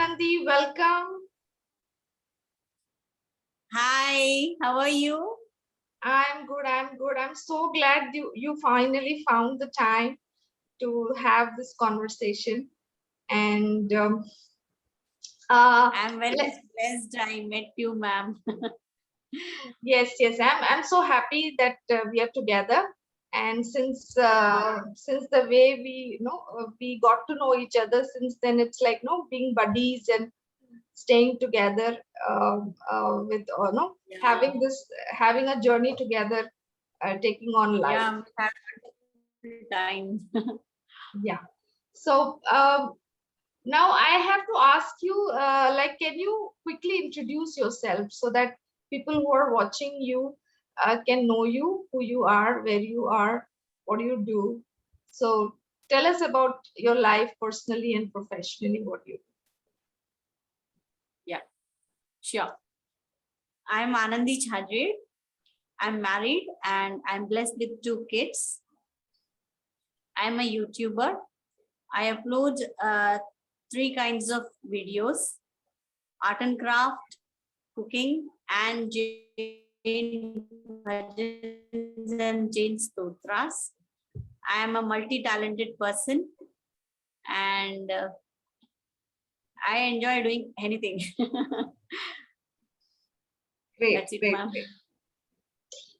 Anandhi. Welcome. Hi, how are you? I'm good. I'm good. I'm so glad you finally found the time to have this conversation. And uh, I'm very le- blessed I met you, ma'am. yes. I'm so happy that we are together. And since the way we got to know each other, since then it's like being buddies and staying together with no Yeah, having a journey together, taking on life. yeah, we had a good time. Yeah. So now I have to ask you, like, can you quickly introduce yourself so that people who are watching you can know you, who you are, where you are, what do you do? So tell us about your life personally and professionally, what you do. Yeah, sure. I'm Anandhi Chajjed. I'm married and I'm blessed with 2 kids. I'm a YouTuber. I upload 3 kinds of videos: art and craft, cooking, and Jain bhajans and Jain stotras. I am a multi-talented person and I enjoy doing anything. Great, That's it, great, ma'am. great.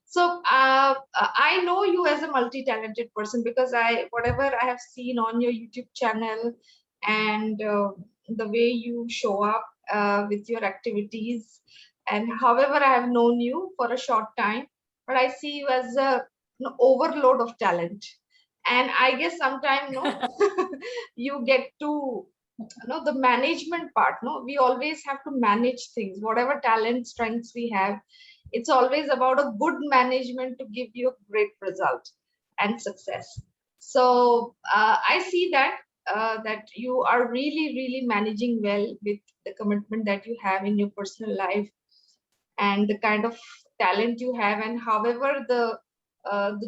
So I know you as a multi-talented person because whatever I have seen on your YouTube channel and the way you show up with your activities, and however I have known you for a short time, but I see you as a overload of talent. And I guess sometime you get to the management part. No, we always have to manage things, whatever talent strengths we have. It's always about a good management to give you a great result and success. So I see that you are really managing well with the commitment that you have in your personal life and the kind of talent you have, and however the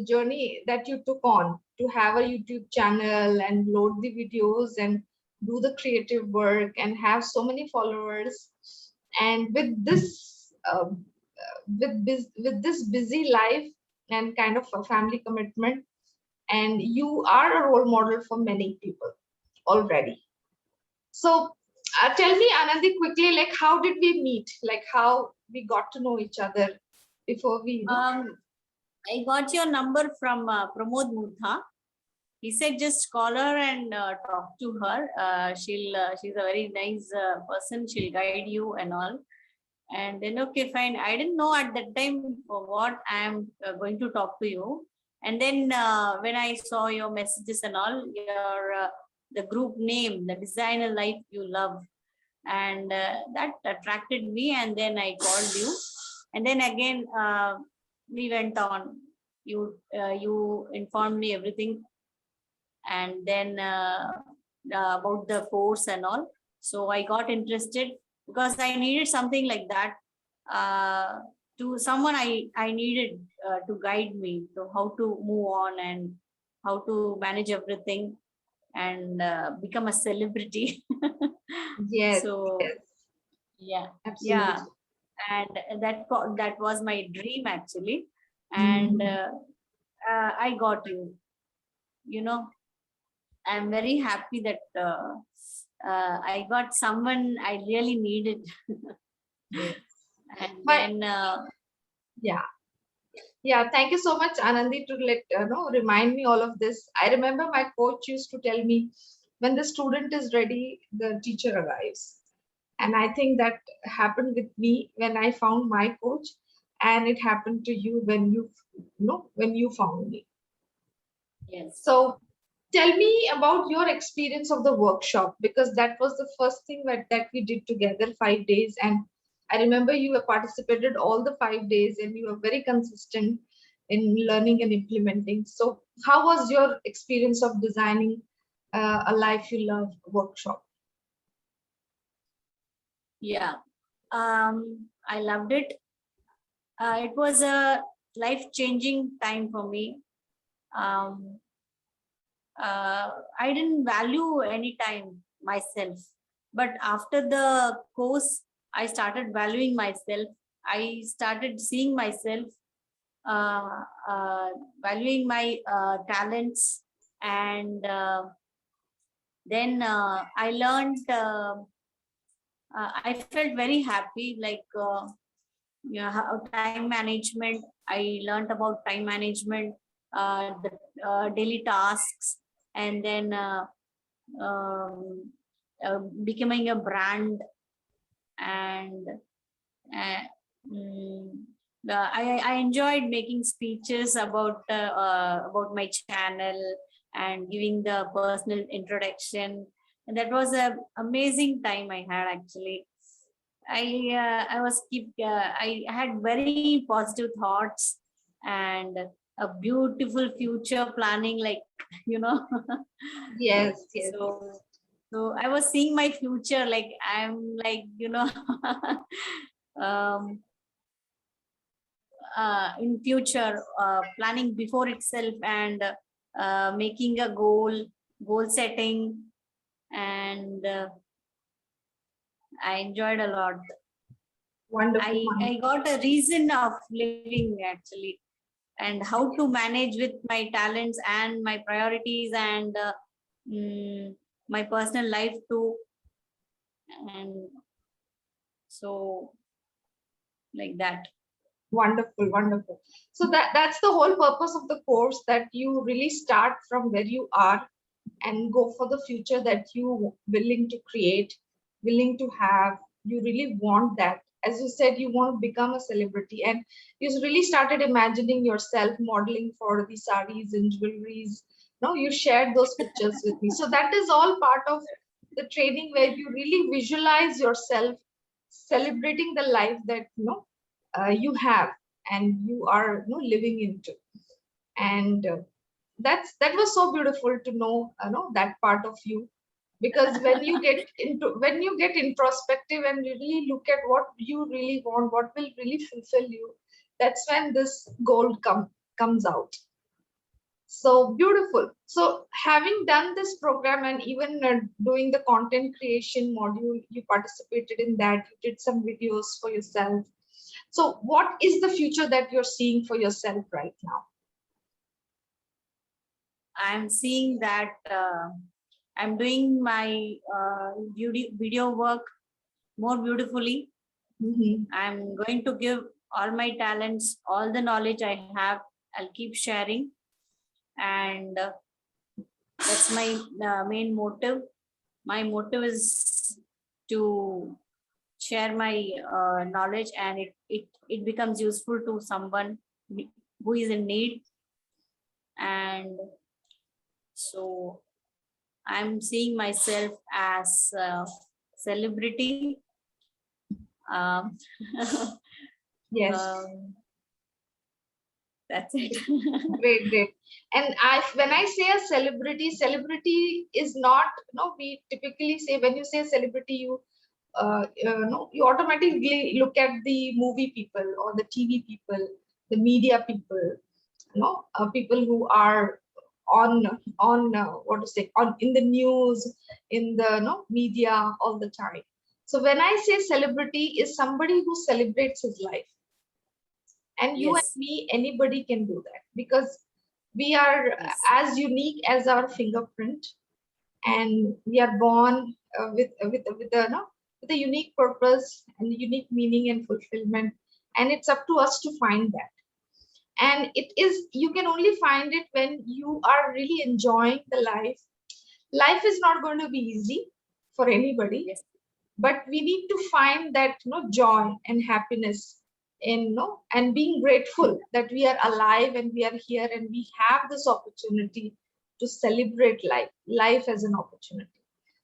journey that you took on to have a YouTube channel and load the videos and do the creative work and have so many followers, and with this with this busy life and kind of a family commitment, and you are a role model for many people already. So tell me, Anandi, quickly, like how did we meet? Like how we got to know each other before we, I got your number from Pramod Murtha. He said just call her and talk to her. She's a very nice person. She'll guide you and all. And then okay, fine. I didn't know at that time for what I am going to talk to you. And then when I saw your messages and all, your the group name, the designer life you love, and that attracted me. And then I called you. And then again we went on. You informed me everything, and then about the course and all. So I got interested because I needed something like that, uh, to someone I needed to guide me to how to move on and how to manage everything and become a celebrity. yes, So yes, yeah, yeah, absolutely. and that was my dream actually, and Mhm. I got you. You know, I'm very happy that I got someone I really needed. Yes. And But then, yeah, yeah. Thank you so much, Anandi, to remind me all of this. I remember my coach used to tell me, when the student is ready, the teacher arrives. And I think that happened with me when I found my coach, and it happened to you when when you found me. yes, So tell me about your experience of the workshop, because that was the first thing that we did together, 5 days. And I remember you have participated all the 5 days and you were very consistent in learning and implementing. So how was your experience of designing a life you love workshop? yeah. I loved it. It was a life-changing time for me. Um, I didn't value any time myself. But after the course, I started valuing myself. I started seeing myself, uh, uh, valuing my talents, and then I learned. I felt very happy, like time management. I learned about time management, the daily tasks, and then um, becoming a brand, and uh, mm, I enjoyed making speeches about my channel and giving the personal introduction. And that was a amazing time I had actually. I was I had very positive thoughts and a beautiful future planning, like you know. Yes, yes. so so I was seeing my future, like I'm like um, in future, planning before itself, and making a goal setting, and I enjoyed a lot. Wonderful, I got a reason of living actually, and how to manage with my talents and my priorities, and my personal life too. And so, like that. wonderful, wonderful. So that's the whole purpose of the course, that you really start from where you are and go for the future that you willing to create, willing to have. You really want that. As you said, you want to become a celebrity, and you really started imagining yourself modeling for the saris and jewelries. No, you shared those pictures with me. So that is all part of the training, where you really visualize yourself celebrating the life that you have and you are living into. And that was so beautiful to know that part of you. Because when you get introspective and you really look at what you really want, what will really fulfill you, that's when this gold comes out. So beautiful. So having done this program, and even doing the content creation module, you participated in that, you did some videos for yourself. So what is the future that you're seeing for yourself right now? I'm seeing that I'm doing my video work more beautifully. Mm-hmm. I'm going to give all my talents, all the knowledge I have. I'll keep sharing, and that's my main motive. My motive is to share my knowledge, and it becomes useful to someone who is in need. And so I'm seeing myself as a celebrity. Um, Yes. um, that's it. Great, great. And when I say a celebrity, celebrity is not, we typically say, when you say celebrity, no, you automatically look at the movie people or the TV people, the media people, people who are on what to say, on in the news, in the media all the time. So when I say celebrity is somebody who celebrates his life, and you and Yes, me, anybody can do that, because we are yes, as unique as our fingerprint, and we are born with a unique purpose and unique meaning and fulfillment, and it's up to us to find that. And it is, you can only find it when you are really enjoying the life. Life is not going to be easy for anybody, yes, but we need to find that joy and happiness in and being grateful that we are alive and we are here and we have this opportunity to celebrate life as an opportunity.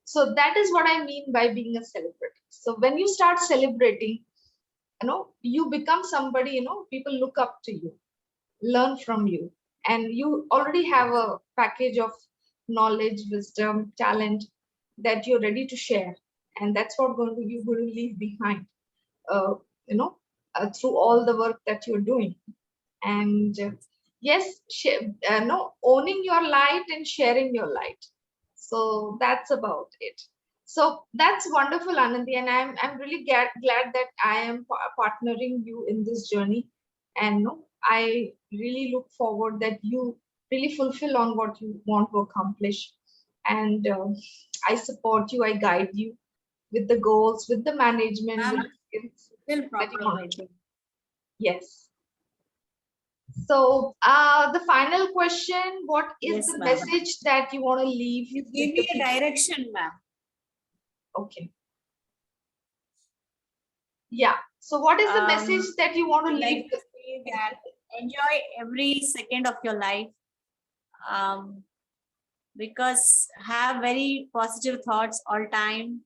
So that is what I mean by being a celebrity. So when you start celebrating, you become somebody, people look up to you, learn from you, and you already have a package of knowledge, wisdom, talent that you're ready to share. And that's what you're going to leave behind, uh, you know through all the work that you're doing. And yes, no, owning your light and sharing your light. So that's about it. So that's wonderful, Anandhi, and I'm really glad that I am partnering you in this journey. And no, I really look forward that you really fulfill on what you want to accomplish. And I support you, I guide you with the goals, with the management, with Ma'am, the skills still that you problem, I want. think. Yes. So the final question, what is Yes, the ma'am. message that you want to leave You with give the me a people? direction, ma'am. Okay. Yeah. So what is the message Um, that you want I to would like leave? to say that enjoy every second of your life. Because have very positive thoughts all time,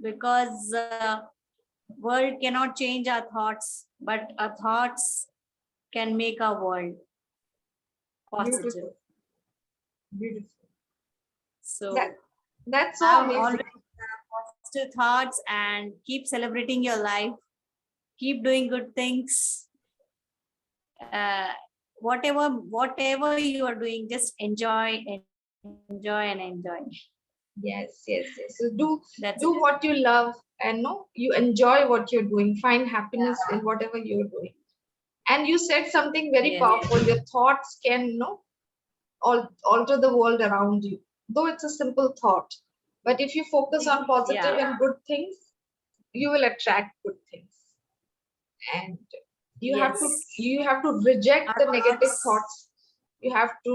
because world cannot change our thoughts, but our thoughts can make our world positive. Beautiful. Beautiful. That So that's so have amazing. always positive thoughts and keep celebrating your life, keep doing good things. uh, whatever you are doing, just enjoy and enjoy. Yes, yes, yes. So do That's it. do what you love, and no, you enjoy what you're doing. Find happiness Yeah. in whatever you're doing. And you said something very Yes. powerful. Your thoughts can alter the world around you, though it's a simple thought. But if you focus on positive Yeah. and good things, you will attract good things. And Yes. you have to reject Our the negative thoughts, thoughts. You have to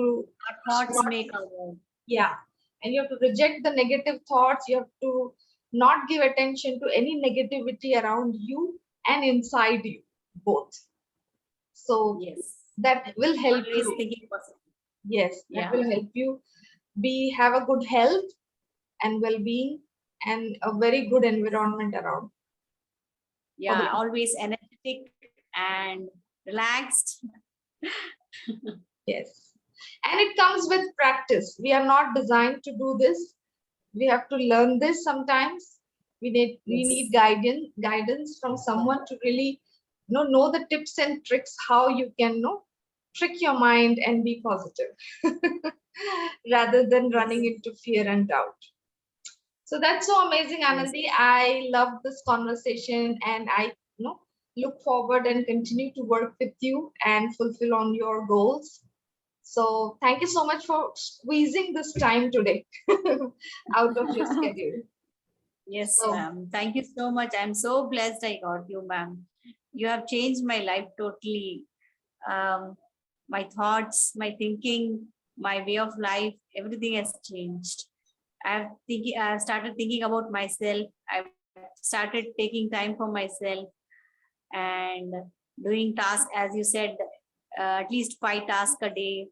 our thoughts not, make our world. yeah, and you have to reject the negative thoughts. You have to not give attention to any negativity around you and inside you, both. So Yes. that will help Always you. thinking positive. Yes, that Yeah. will help you be have a good health and well-being and a very good environment around for the Yeah. people. Always energetic and relaxed. Yes. And it comes with practice. We are not designed to do this. We have to learn this sometimes. We need Yes. guidance from someone to really know the tips and tricks how you can trick your mind and be positive rather than running Yes. into fear and doubt. So that's so amazing, Yes. Anandi. I love this conversation, and I look forward and continue to work with you and fulfill on your goals. So thank you so much for squeezing this time today out of your schedule. Yes, So ma'am. Thank you so much. I'm so blessed I got you, ma'am. You have changed my life totally. My thoughts, my thinking, my way of life, everything has changed. I've started thinking about myself. I've started taking time for myself and doing tasks, as you said, at least 5 tasks a day.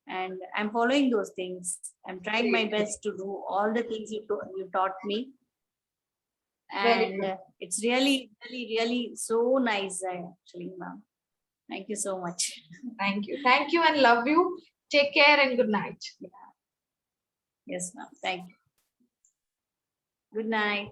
And I'm following those things. I'm trying my great, great. best to do all the things you taught me. Very And good. it's really so nice, actually, ma'am. Thank you so much. Thank you. Thank you and love you. Take care and good night. Yeah. Yes, ma'am. Thank you. Good night.